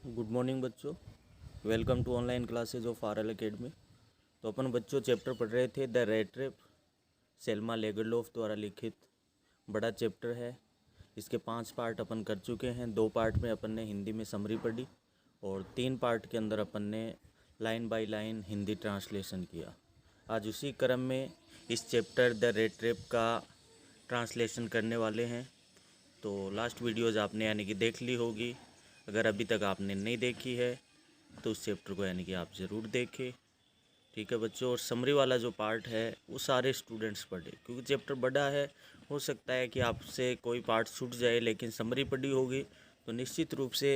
Good morning बच्चों। Welcome to online classes of R L academy. तो अपन बच्चों चैप्टर पढ़ रहे थे the rat trap, Selma Lagerlof द्वारा लिखित बड़ा चैप्टर है। इसके 5 पार्ट अपन कर चुके हैं। 2 पार्ट में अपन ने हिंदी में समरी पढ़ी और 3 पार्ट के अंदर अपन ने line by line Hindi translation किया। आज उसी क्रम में इस चैप्टर द रेट रेप का ट्रांसलेशन करने वाले हैं। तो लास्ट वीडियोज़ आपने यानी कि देख ली होगी। अगर अभी तक आपने नहीं देखी है तो उस चैप्टर को यानी कि आप ज़रूर देखें। ठीक है बच्चों। और समरी वाला जो पार्ट है वो सारे स्टूडेंट्स पढ़े, क्योंकि चैप्टर बड़ा है। हो सकता है कि आपसे कोई पार्ट छूट जाए, लेकिन समरी पढ़ी होगी तो निश्चित रूप से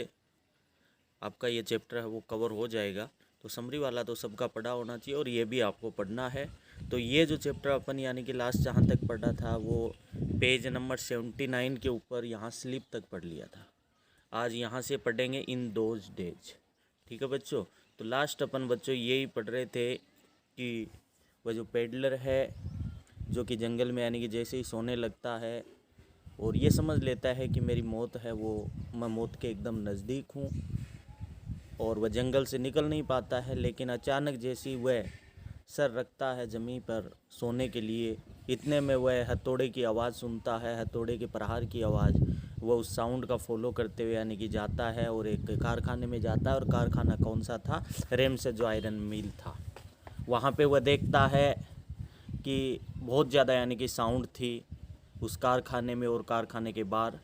आपका ये चैप्टर है वो कवर हो जाएगा। तो समरी वाला तो सबका पढ़ा होना चाहिए और ये भी आपको पढ़ना है। तो ये जो चैप्टर अपन यानी कि लास्ट जहाँ तक पढ़ा था वो पेज नंबर 79 के ऊपर यहाँ स्लिप तक पढ़ लिया था। आज यहाँ से पढ़ेंगे इन दोज डेज। ठीक है बच्चों। तो लास्ट अपन बच्चों यही पढ़ रहे थे कि वह जो पेडलर है जो कि जंगल में यानी कि जैसे ही सोने लगता है और ये समझ लेता है कि मेरी मौत है, वो मैं मौत के एकदम नज़दीक हूँ और वह जंगल से निकल नहीं पाता है। लेकिन अचानक जैसी वह सर रखता है ज़मीन पर सोने के लिए, इतने में वह हथौड़े की आवाज़ सुनता है, हथौड़े के प्रहार की आवाज़। वह उस साउंड का फॉलो करते हुए यानी कि जाता है और एक कारखाने में जाता है। और कारखाना कौन सा था? रेम्स जो आयरन मिल था। वहाँ पे वह देखता है कि बहुत ज़्यादा यानी कि साउंड थी उस कारखाने में और कारखाने के बाहर।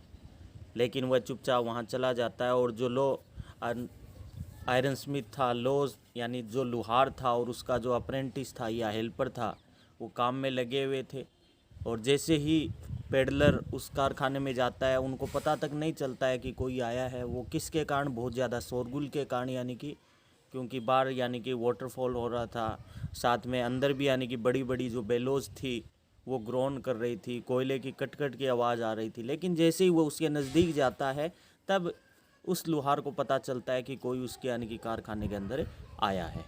लेकिन वह चुपचाप वहाँ चला जाता है और जो आयरन स्मिथ था, लोज यानी जो लुहार था और उसका जो अप्रेंटिस था या हेल्पर था, वो काम में लगे हुए थे। और जैसे ही पेडलर उस कारखाने में जाता है, उनको पता तक नहीं चलता है कि कोई आया है। वो किसके कारण? बहुत ज़्यादा शोरगुल के कारण, यानी कि क्योंकि बाहर यानी कि वाटरफॉल हो रहा था, साथ में अंदर भी यानी कि बड़ी बड़ी जो बेलोज थी वो ग्रोन कर रही थी, कोयले की कट की आवाज़ आ रही थी। लेकिन जैसे ही वो उसके नज़दीक जाता है तब उस लुहार को पता चलता है कि कोई उसके यानी कि कारखाने के अंदर आया है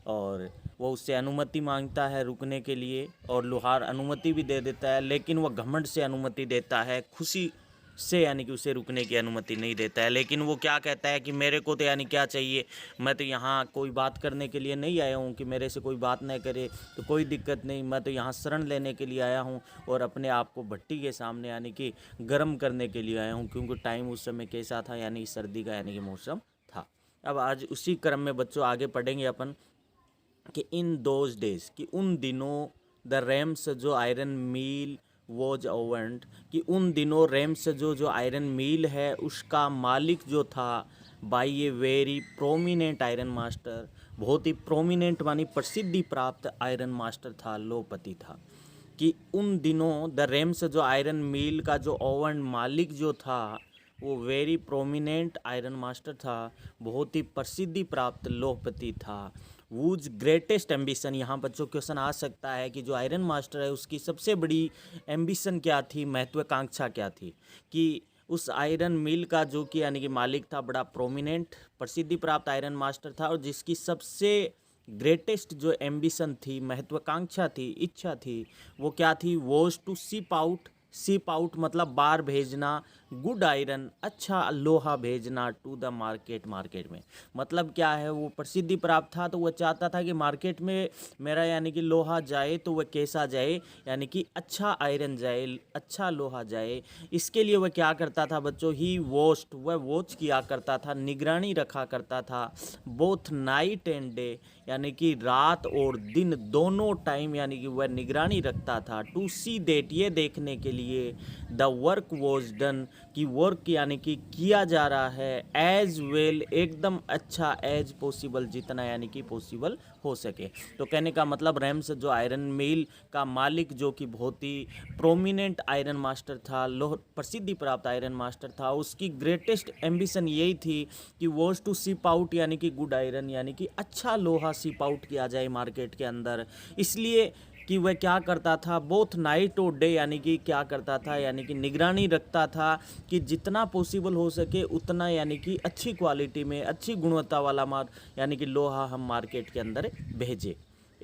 और वो उससे अनुमति मांगता है रुकने के लिए। और लुहार अनुमति भी दे देता है, लेकिन वह घमंड से अनुमति देता है, खुशी से यानी कि उसे रुकने की अनुमति नहीं देता है। लेकिन वो क्या कहता है कि मेरे को तो यानी क्या चाहिए, मैं तो यहाँ कोई बात करने के लिए नहीं आया हूँ कि मेरे से कोई बात न करे तो कोई दिक्कत नहीं। मैं तो यहाँ शरण लेने के लिए आया हूँ और अपने आप को भट्टी के सामने यानी कि गर्म करने के लिए आया हूँ, क्योंकि टाइम उस समय कैसा था, यानी सर्दी का यानी कि मौसम था। अब आज उसी क्रम में बच्चों आगे पढ़ेंगे अपन कि इन दोज डेज, कि उन दिनों द रेम्स जो आयरन मील वॉज ओवंट, कि उन दिनों रेम्स जो आयरन मील है उसका मालिक जो था by a very prominent iron master, बहुत ही प्रोमिनेंट मानी प्रसिद्धि प्राप्त आयरन मास्टर था, लोहपति था। कि उन दिनों द रेम्स जो आयरन मील का जो ओवन मालिक जो था वो वेरी प्रोमिनेंट आयरन मास्टर था, बहुत ही प्रसिद्धि प्राप्त लोहपति था। वूज ग्रेटेस्ट एम्बिशन, यहाँ बच्चों क्वेश्चन आ सकता है कि जो आयरन मास्टर है उसकी सबसे बड़ी एम्बिशन क्या थी, महत्वाकांक्षा क्या थी? कि उस आयरन मिल का जो कि यानी कि मालिक था, बड़ा प्रोमिनेंट प्रसिद्धि प्राप्त आयरन मास्टर था और जिसकी सबसे ग्रेटेस्ट जो एम्बिशन थी, महत्वाकांक्षा थी, इच्छा थी, वो क्या थी? वॉज टू शिप आउट मतलब बाहर भेजना, गुड आयरन अच्छा लोहा भेजना, टू द मार्केट में। मतलब क्या है? वो प्रसिद्धि प्राप्त था तो वह चाहता था कि मार्केट में मेरा यानी कि लोहा जाए तो वह कैसा जाए, यानी कि अच्छा आयरन जाए, अच्छा लोहा जाए। इसके लिए वह क्या करता था बच्चों? ही वॉच्ड, वह वॉच किया करता था, निगरानी रखा करता था, बोथ नाइट एंड डे, यानी कि रात और दिन दोनों टाइम यानी कि वह निगरानी रखता था। टू सी देट, ये देखने के लिए द वर्क वॉज डन, कि वर्क यानी कि किया जा रहा है, एज वेल एकदम अच्छा, एज पॉसिबल जितना यानी कि पॉसिबल हो सके। तो कहने का मतलब रेम्स जो आयरन मिल का मालिक जो कि बहुत ही प्रोमिनेंट आयरन मास्टर था, प्रसिद्धि प्राप्त आयरन मास्टर था, उसकी ग्रेटेस्ट एम्बिशन यही थी कि वॉज टू शिप आउट यानी कि गुड आयरन, यानी कि अच्छा लोहा शिप आउट किया जाए मार्केट के अंदर। इसलिए कि वह क्या करता था? बोथ नाइट और डे, यानी कि क्या करता था? यानी कि निगरानी रखता था कि जितना पॉसिबल हो सके उतना यानी कि अच्छी क्वालिटी में, अच्छी गुणवत्ता वाला यानी कि लोहा हम मार्केट के अंदर भेजें।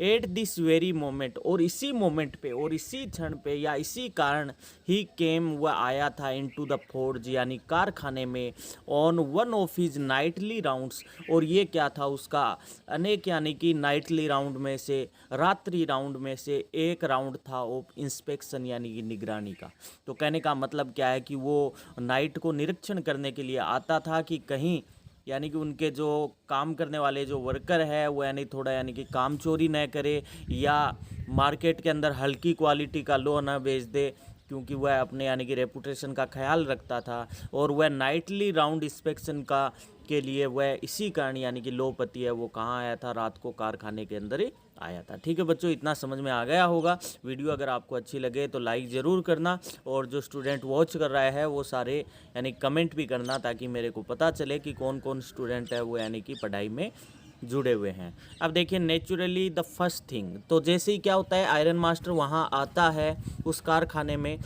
एट दिस वेरी मोमेंट, और इसी मोमेंट पे और इसी क्षण पे या इसी कारण ही केम, वह आया था इनटू द फोर्ज यानी कारखाने में, on one of his Knightley rounds, और ये क्या था उसका अनेक यानी कि नाइटली राउंड में से, रात्रि राउंड में से एक राउंड था ऑफ इंस्पेक्शन यानी कि निगरानी का। तो कहने का मतलब क्या है कि वो नाइट को निरीक्षण करने के लिए आता था कि कहीं यानी कि उनके जो काम करने वाले जो वर्कर है वो यानी थोड़ा यानी कि काम चोरी न करे या मार्केट के अंदर हल्की क्वालिटी का लो ना बेच दे, क्योंकि वह अपने यानी कि रेपुटेशन का ख्याल रखता था। और वह नाइटली राउंड इंस्पेक्शन का के लिए वह इसी कारण यानी कि लो पति है वो कहाँ आया था, रात को कारखाने के अंदर ही आया था। ठीक है बच्चों, इतना समझ में आ गया होगा। वीडियो अगर आपको अच्छी लगे तो लाइक ज़रूर करना, और जो स्टूडेंट वॉच कर रहा है वो सारे यानी कमेंट भी करना, ताकि मेरे को पता चले कि कौन कौन स्टूडेंट है वो यानी कि पढ़ाई में जुड़े हुए हैं। अब देखिए नेचुरली द फर्स्ट थिंग, तो जैसे ही क्या होता है आयरन मास्टर वहाँ आता है उस कारखाने में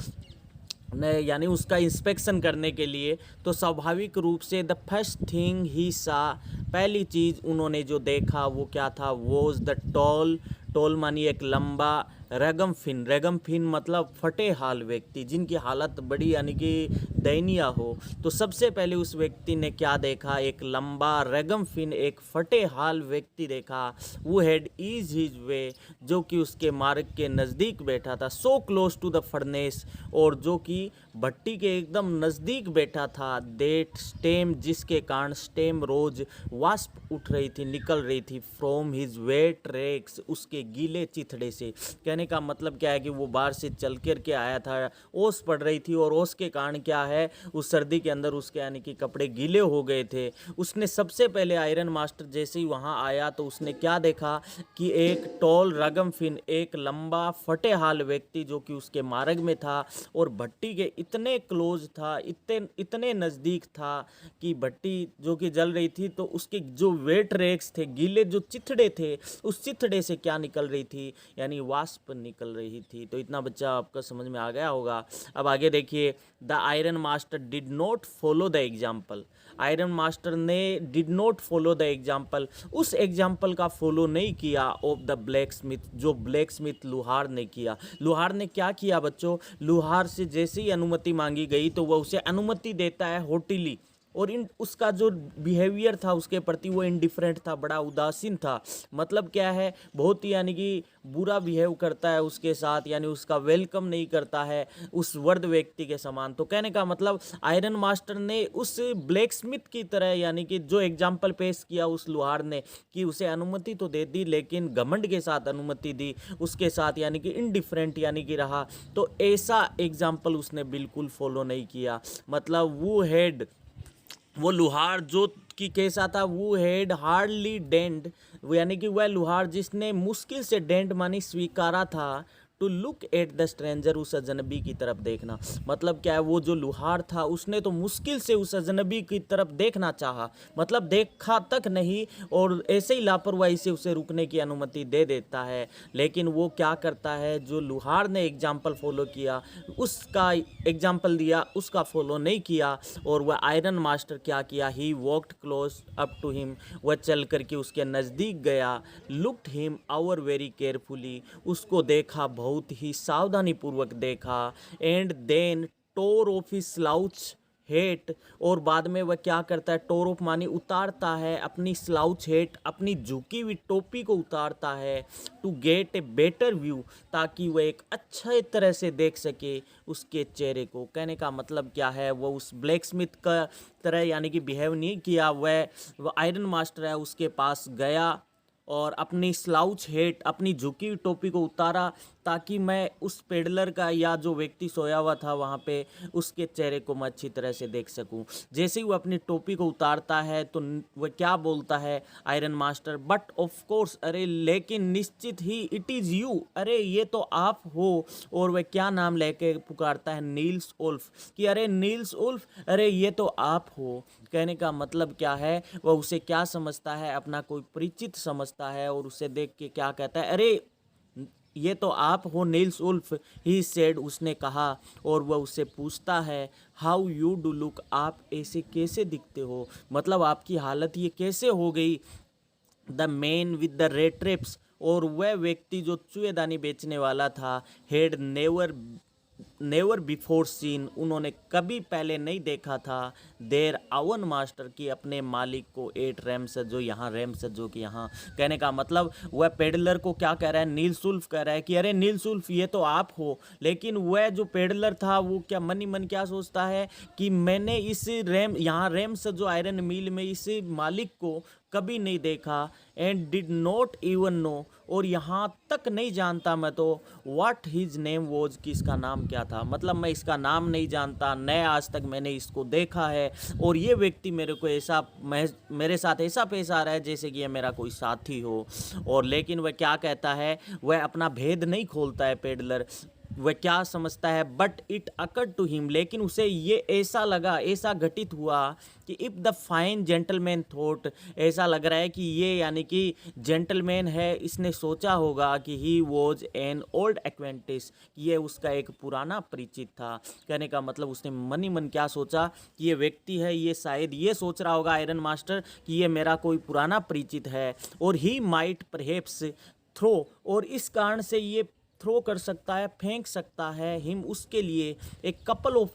यानी उसका इंस्पेक्शन करने के लिए, तो स्वाभाविक रूप से द फर्स्ट थिंग ही सा, पहली चीज़ उन्होंने जो देखा वो क्या था, वॉज द टॉल, टॉल मानी एक लंबा, रेगम फिन मतलब फटे हाल व्यक्ति, जिनकी हालत बड़ी यानी कि दयनीय हो। तो सबसे पहले उस व्यक्ति ने क्या देखा, एक लंबा रेगम फिन एक फटे हाल व्यक्ति देखा। वो हैड ईज हिज वे, जो कि उसके मार्ग के नज़दीक बैठा था, so close to the furnace, और जो कि भट्टी के एकदम नज़दीक बैठा था, देट स्टेम, जिसके कारण स्टेम रोज वास्प उठ रही थी, निकल रही थी, फ्रॉम हिज वेट रेक्स, उसके गीले चिथड़े से। कहने का मतलब क्या है कि वो बाहर से चल कर के आया था, ओस पड़ रही थी, और ओस के कारण क्या है उस सर्दी के अंदर उसके यानी कि कपड़े गीले हो गए थे। उसने सबसे पहले आयरन मास्टर जैसे ही वहाँ आया तो उसने क्या देखा कि एक टॉल रगम फिन, एक लंबा फटे हाल व्यक्ति जो कि उसके मार्ग में था, और भट्टी के इतने क्लोज था, इतने नज़दीक था कि भट्टी जो कि जल रही थी, तो उसके जो वेट रेक्स थे, गीले जो चिथड़े थे, उस चिथड़े से क्या निकल रही थी, यानी वाष्प निकल रही थी। तो इतना बच्चा आपका समझ में आ गया होगा। अब आगे देखिए, the iron master did not follow the example, iron master ने did not follow the example, उस एग्जाम्पल का फॉलो नहीं किया ऑफ द ब्लैक स्मिथ, जो ब्लैक स्मिथ लुहार ने किया। लुहार ने क्या किया बच्चों, लुहार से जैसे ही अनुमति मांगी गई तो वह उसे अनुमति देता है होटिली, और उसका जो बिहेवियर था उसके प्रति वो इनडिफरेंट था, बड़ा उदासीन था। मतलब क्या है, बहुत ही यानी कि बुरा बिहेव करता है उसके साथ, यानी उसका वेलकम नहीं करता है उस वर्द व्यक्ति के समान। तो कहने का मतलब आयरन मास्टर ने उस ब्लैक स्मिथ की तरह यानी कि जो एग्जाम्पल पेश किया उस लुहार ने, कि उसे अनुमति तो दे दी लेकिन घमंड के साथ अनुमति दी, उसके साथ यानी कि इनडिफरेंट यानी कि रहा। तो ऐसा एग्जाम्पल उसने बिल्कुल फॉलो नहीं किया। मतलब वो लुहार जो कि कैसा था, वो हैड हार्डली डेंट, यानी कि वह लुहार जिसने मुश्किल से डेंट मानी स्वीकारा था, to look at the stranger, उस अजनबी की तरफ देखना। मतलब क्या है, वो जो लुहार था उसने तो मुश्किल से उस अजनबी की तरफ देखना चाहा, मतलब देखा तक नहीं, और ऐसे ही लापरवाही से उसे रुकने की अनुमति दे देता है। लेकिन वो क्या करता है, जो लुहार ने एग्जाम्पल फॉलो किया, उसका एग्जाम्पल दिया, उसका फॉलो नहीं किया, और वह आयरन मास्टर क्या किया, he walked close up to him, वह चल करके उसके नज़दीक गया, looked him over very carefully, उसको देखा, बहुत ही सावधानी पूर्वक देखा, and then tore off his slouch hat, और बाद में वह क्या करता है, टोर ऑफ मानी उतारता है अपनी स्लाउच हेट, अपनी झुकी हुई टोपी को उतारता है, to get a better view, ताकि वह एक अच्छे तरह से देख सके उसके चेहरे को। कहने का मतलब क्या है, वह उस ब्लैक स्मिथ का तरह यानी कि बिहेव नहीं किया, वह आयरन मास्टर है उसके पास गया और अपनी स्लाउच हेट, अपनी झुकी हुई टोपी को उतारा, ताकि मैं उस पेडलर का या जो व्यक्ति सोया हुआ था वहाँ पे उसके चेहरे को मैं अच्छी तरह से देख सकूं। जैसे ही वो अपनी टोपी को उतारता है तो वह क्या बोलता है iron master, but of course, अरे लेकिन निश्चित ही, इट इज़ यू, अरे ये तो आप हो। और वह क्या नाम लेके पुकारता है, नील्स उल्फ, कि अरे नील्स उल्फ, अरे ये तो आप हो। कहने का मतलब क्या है, वह उसे क्या समझता है, अपना कोई परिचित समझता है, और उसे देख के क्या कहता है, अरे ये तो आप हो नील्स उल्फ, ही सेड, उसने कहा। और वह उससे पूछता है, हाउ यू डू लुक, आप ऐसे कैसे दिखते हो, मतलब आपकी हालत ये कैसे हो गई। The man with the red traps, और वह व्यक्ति जो चूहेदानी बेचने वाला था, हैड नेवर बिफोर सीन, उन्होंने कभी पहले नहीं देखा था, देयर आवन मास्टर की अपने मालिक को, एट रैम्स जो यहाँ रैम्स जो कि यहाँ कहने का मतलब वह पेडलर को क्या कह रहा है, नील सुल्फ कह रहा है कि अरे नील सुल्फ ये तो आप हो। लेकिन वह जो पेडलर था वो क्या मन ही मन क्या सोचता है कि मैंने इस यहाँ रैम्स जो आयरन मिल में इस मालिक को कभी नहीं देखा, and did not even know, और यहाँ तक नहीं जानता मैं तो व्हाट हिज नेम वॉज, कि इसका नाम क्या था। मतलब मैं इसका नाम नहीं जानता, न आज तक मैंने इसको देखा है, और ये व्यक्ति मेरे को मेरे साथ ऐसा पेश आ रहा है जैसे कि ये मेरा कोई साथी हो। और लेकिन वह क्या कहता है, वह अपना भेद नहीं खोलता है पेडलर। वह क्या समझता है, but it occurred to him, लेकिन उसे ये ऐसा लगा, ऐसा घटित हुआ कि if the fine gentleman thought, ऐसा लग रहा है कि ये यानी कि जेंटलमैन है, इसने सोचा होगा कि ही वॉज एन ओल्ड एक्वेंटिस, ये उसका एक पुराना परिचित था। कहने का मतलब उसने मन ही मन क्या सोचा कि ये व्यक्ति है, ये शायद ये सोच रहा होगा आयरन मास्टर कि ये मेरा कोई पुराना परिचित है, और ही माइट परहैप्स थ्रो, और इस कारण से ये थ्रो कर सकता है, फेंक सकता है, हिम उसके लिए एक कपल ऑफ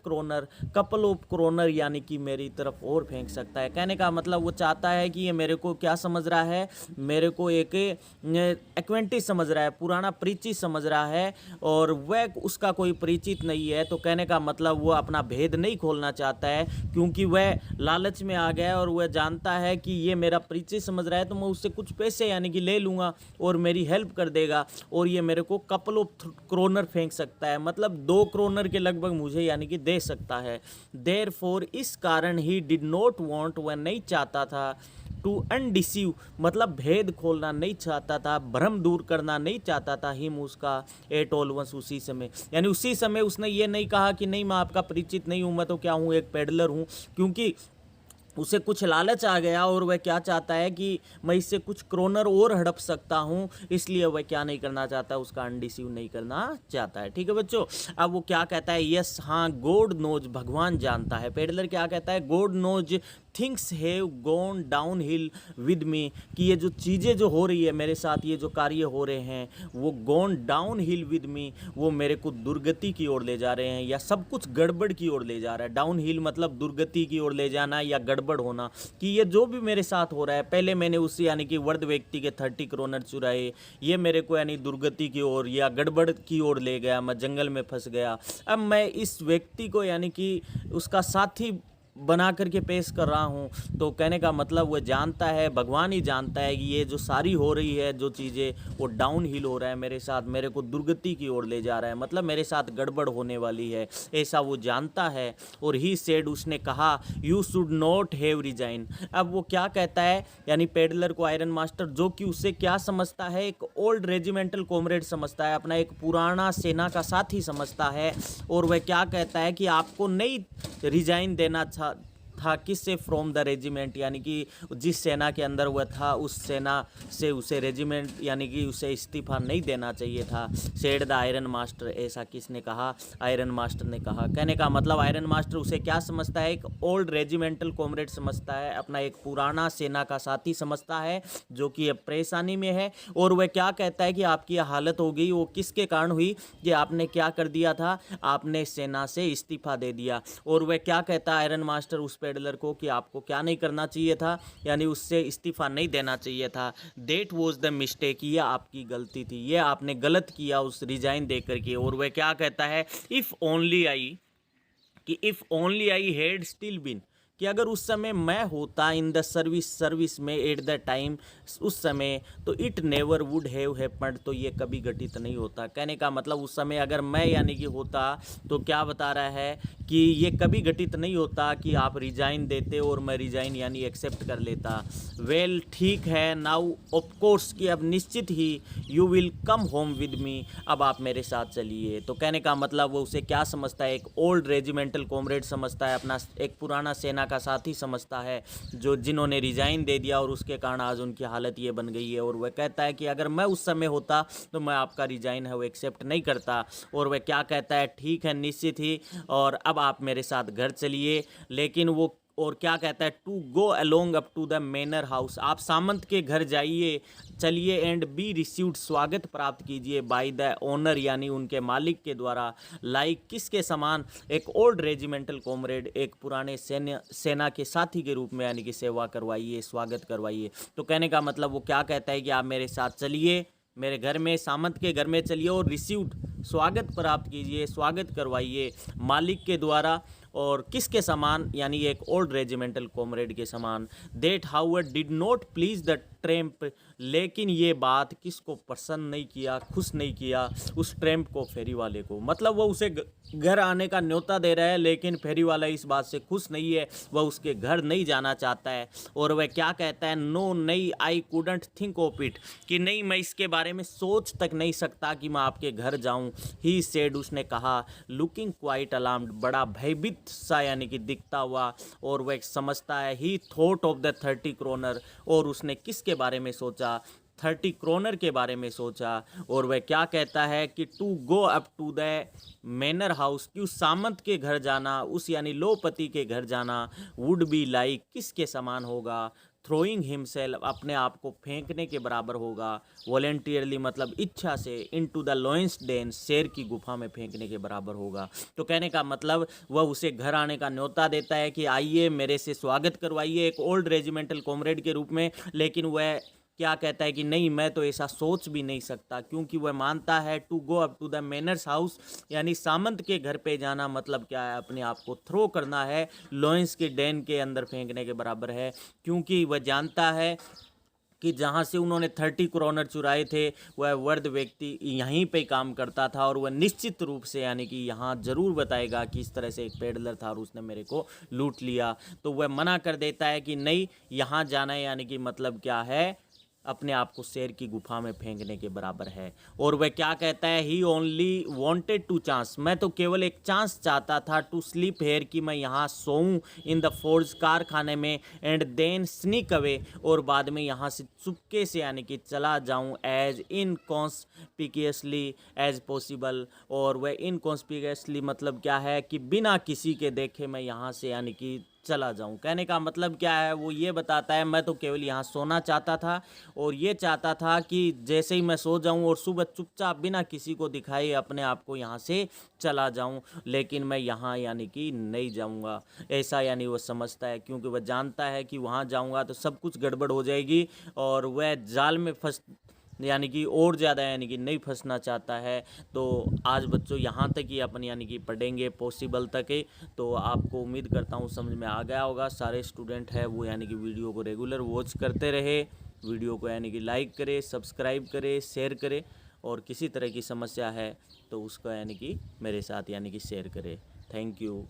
क्रोनर यानी कि मेरी तरफ और फेंक सकता है। कहने का मतलब वो चाहता है कि ये मेरे को क्या समझ रहा है, मेरे को एक एक्वेंटिस समझ रहा है, पुराना परिचित समझ रहा है, और वह उसका कोई परिचित नहीं है। तो कहने का मतलब वो अपना भेद नहीं खोलना चाहता है, क्योंकि वह लालच में आ गया है और वह जानता है कि ये मेरा परिचित समझ रहा है, तो मैं उससे कुछ पैसे यानी कि ले लूँगा और मेरी हेल्प कर देगा, और ये मेरे को कपल ऑफ क्रोनर फेंक सकता है, मतलब 2 क्रोनर के लगभग मुझे यानी कि दे सकता है। देयरफॉर, इस कारण ही डिड नॉट वांट, वह नहीं चाहता था, टू अनडिसीव मतलब भेद खोलना नहीं चाहता था, भ्रम दूर करना नहीं चाहता था, हिम उसका, एट ऑल वंस उसी समय, यानी उसी समय उसने ये नहीं कहा कि नहीं मैं आपका परिचित नहीं हूँ, मैं तो क्या हूँ, एक पेडलर हूँ, क्योंकि उसे कुछ लालच आ गया और वह क्या चाहता है कि मैं इससे कुछ क्रोनर और हड़प सकता हूं, इसलिए वह क्या नहीं करना चाहता, उसका अनडिसीव नहीं करना चाहता है। ठीक है बच्चों, अब वो क्या कहता है, यस हाँ, गॉड नोज, भगवान जानता है। पेडलर क्या कहता है, God knows things have gone downhill with me, कि ये जो चीज़ें जो हो रही है मेरे साथ, ये जो कार्य हो रहे हैं वो गॉन डाउन हिल विद मी, वो मेरे को दुर्गति की ओर ले जा रहे हैं, या सब कुछ गड़बड़ की ओर ले जा रहा है। डाउन हिल मतलब दुर्गति की ओर ले जाना या गड़बड़ होना, कि ये जो भी मेरे साथ हो रहा है, पहले मैंने उससे यानी कि वर्द व्यक्ति के 30 क्रोनर चुराए, ये मेरे को यानी दुर्गति की ओर या गड़बड़ की ओर ले गया, मैं जंगल में फंस गया। अब मैं इस व्यक्ति को यानी कि उसका साथी बना करके पेश कर रहा हूँ। तो कहने का मतलब वो जानता है, भगवान ही जानता है कि ये जो सारी हो रही है जो चीज़ें, वो डाउन हिल हो रहा है मेरे साथ, मेरे को दुर्गति की ओर ले जा रहा है, मतलब मेरे साथ गड़बड़ होने वाली है, ऐसा वो जानता है। और ही सेड, उसने कहा, you should not have resign. अब वो क्या कहता है, यानी पेडलर को आयरन मास्टर, जो कि उससे क्या समझता है, एक ओल्ड रेजिमेंटल कॉमरेड समझता है, अपना एक पुराना सेना का साथी समझता है, और वह क्या कहता है कि आपको नहीं रिजाइन देना था किससे, फ्रॉम द रेजिमेंट, यानी कि जिस सेना के अंदर वह था उस सेना से उसे रेजिमेंट यानी कि उसे इस्तीफा नहीं देना चाहिए था। सेड द आयरन मास्टर, ऐसा किसने कहा, आयरन मास्टर ने कहा। कहने का मतलब आयरन मास्टर उसे क्या समझता है, एक ओल्ड रेजिमेंटल कॉमरेड समझता है, अपना एक पुराना सेना का साथी समझता है जो कि अब परेशानी में है। और वह क्या कहता है कि आपकी हालत हो गई, वो किसके कारण हुई, कि आपने क्या कर दिया था, आपने सेना से इस्तीफा दे दिया। और वह क्या कहता है आयरन मास्टर उस पेडलर को कि आपको क्या नहीं करना चाहिए था, यानी उससे इस्तीफा नहीं देना चाहिए था। देट वॉज द मिस्टेक, ये आपकी गलती थी, ये आपने गलत किया उस रिजाइन दे करके। और वह क्या कहता है, if only I had still been, कि अगर उस समय मैं होता इन द सर्विस में, एट द टाइम, उस समय, तो it never would have happened, तो ये कभी घटित नहीं होता। कहने का मतलब उस समय अगर मैं यानी कि होता, तो क्या बता रहा है कि ये कभी घटित नहीं होता कि आप रिजाइन देते और मैं रिजाइन यानी एक्सेप्ट कर लेता। वेल ठीक है, नाउ ऑफ कोर्स, कि अब निश्चित ही you will come home with me, अब आप मेरे साथ चलिए। तो कहने का मतलब वो उसे क्या समझता है, एक ओल्ड रेजिमेंटल कॉमरेड समझता है, अपना एक पुराना सेना का साथी समझता है, जो जिन्होंने रिजाइन दे दिया और उसके कारण आज उनकी हालत ये बन गई है। और वह कहता है कि अगर मैं उस समय होता तो मैं आपका रिजाइन है वो एक्सेप्ट नहीं करता। और वह क्या कहता है, ठीक है निश्चित ही, और अब आप मेरे साथ घर चलिए। लेकिन वो और क्या कहता है, to go along up to the manor house, आप सामंत के घर जाइए, चलिए, एंड बी रिसीव्ड, स्वागत प्राप्त कीजिए, बाय द ओनर, यानी उनके मालिक के द्वारा, लाइक, किसके समान, एक ओल्ड रेजिमेंटल कॉमरेड, एक पुराने सेना के साथी के रूप में, यानी कि सेवा करवाइए, स्वागत करवाइए। तो कहने का मतलब वो क्या कहता है कि आप मेरे साथ चलिए, मेरे घर में, सामंत के घर में चलिए, और रिसीव्ड, स्वागत प्राप्त कीजिए, स्वागत करवाइए मालिक के द्वारा, और किसके समान, यानी एक ओल्ड रेजिमेंटल कॉमरेड के समान। That however did not please the tramp, लेकिन ये बात किसको पसंद नहीं किया, खुश नहीं किया, उस ट्रैम्प को, फेरी वाले को। मतलब वो उसे घर आने का न्योता दे रहा है, लेकिन फेरी वाला इस बात से खुश नहीं है, वह उसके घर नहीं जाना चाहता है। और वह क्या कहता है, नो नहीं, I couldn't think of it, कि नहीं, मैं इसके बारे में सोच तक नहीं सकता कि मैं आपके घर जाऊं। ही सेड, उसने कहा, लुकिंग क्वाइट अलार्म्ड, बड़ा भयभीत सा, यानी कि दिखता हुआ, और वह समझता है, he thought of the 30 kronor, और उसने किसके बारे में सोचा, 30 क्रोनर के बारे में सोचा। और वह क्या कहता है कि to go up to the manor house, कि उस सामंत के घर जाना, उस यानी लोपति के घर जाना, वुड बी लाइक, किसके समान होगा, थ्रोइंग हिमसेल्फ, अपने आप को फेंकने के बराबर होगा, वॉलेंटियरली, मतलब इच्छा से, इनटू द लॉयंस डेन, शेर की गुफा में फेंकने के बराबर होगा। तो कहने का मतलब वह उसे घर आने का न्योता देता है कि आइए, मेरे से स्वागत करवाइए, एक ओल्ड रेजिमेंटल कॉमरेड के रूप में। लेकिन वह क्या कहता है कि नहीं, मैं तो ऐसा सोच भी नहीं सकता, क्योंकि वह मानता है, to go up to the manor's house, यानी सामंत के घर पे जाना, मतलब क्या है, अपने आप को थ्रो करना है, लॉयंस के डेन के अंदर फेंकने के बराबर है। क्योंकि वह जानता है कि जहाँ से उन्होंने 30 क्रोनर चुराए थे, वह वृद्ध व्यक्ति यहीं पे काम करता था, और वह निश्चित रूप से, यानी कि यहाँ ज़रूर बताएगा कि इस तरह से एक पेडलर था और उसने मेरे को लूट लिया। तो वह मना कर देता है कि नहीं, यहाँ जाना है, यानी कि मतलब क्या है, अपने आप को शेर की गुफा में फेंकने के बराबर है। और वह क्या कहता है, ही ओनली वॉन्टेड टू चांस, मैं तो केवल एक चांस चाहता था, टू स्लीप हेयर, कि मैं यहाँ सोऊं, इन द फोर्ज, कारखाने में, एंड देन स्नीक अवे, और बाद में यहाँ से चुपके से, यानी कि चला जाऊं, एज इनकॉन्स्पिकुअसली एज पॉसिबल। और वह इनकॉन्स्पिकुअसली मतलब क्या है, कि बिना किसी के देखे मैं यहाँ से, यानी कि चला जाऊं। कहने का मतलब क्या है, वो ये बताता है, मैं तो केवल यहाँ सोना चाहता था, और ये चाहता था कि जैसे ही मैं सो जाऊं और सुबह चुपचाप बिना किसी को दिखाए अपने आप को यहाँ से चला जाऊं, लेकिन मैं यहाँ, यानी कि नहीं जाऊंगा, ऐसा यानी वो समझता है। क्योंकि वह जानता है कि वहाँ जाऊंगा तो सब कुछ गड़बड़ हो जाएगी, और वह जाल में फंस, यानी कि और ज़्यादा, यानी कि नहीं फंसना चाहता है। तो आज बच्चों यहाँ तक ही अपन, यानी कि पढ़ेंगे पॉसिबल तक ही। तो आपको उम्मीद करता हूँ समझ में आ गया होगा। सारे स्टूडेंट हैं वो, यानी कि वीडियो को रेगुलर वॉच करते रहे, वीडियो को यानी कि लाइक करें, सब्सक्राइब करें, शेयर करें, और किसी तरह की समस्या है तो उसका यानी कि मेरे साथ, यानी कि शेयर करें। Thank you.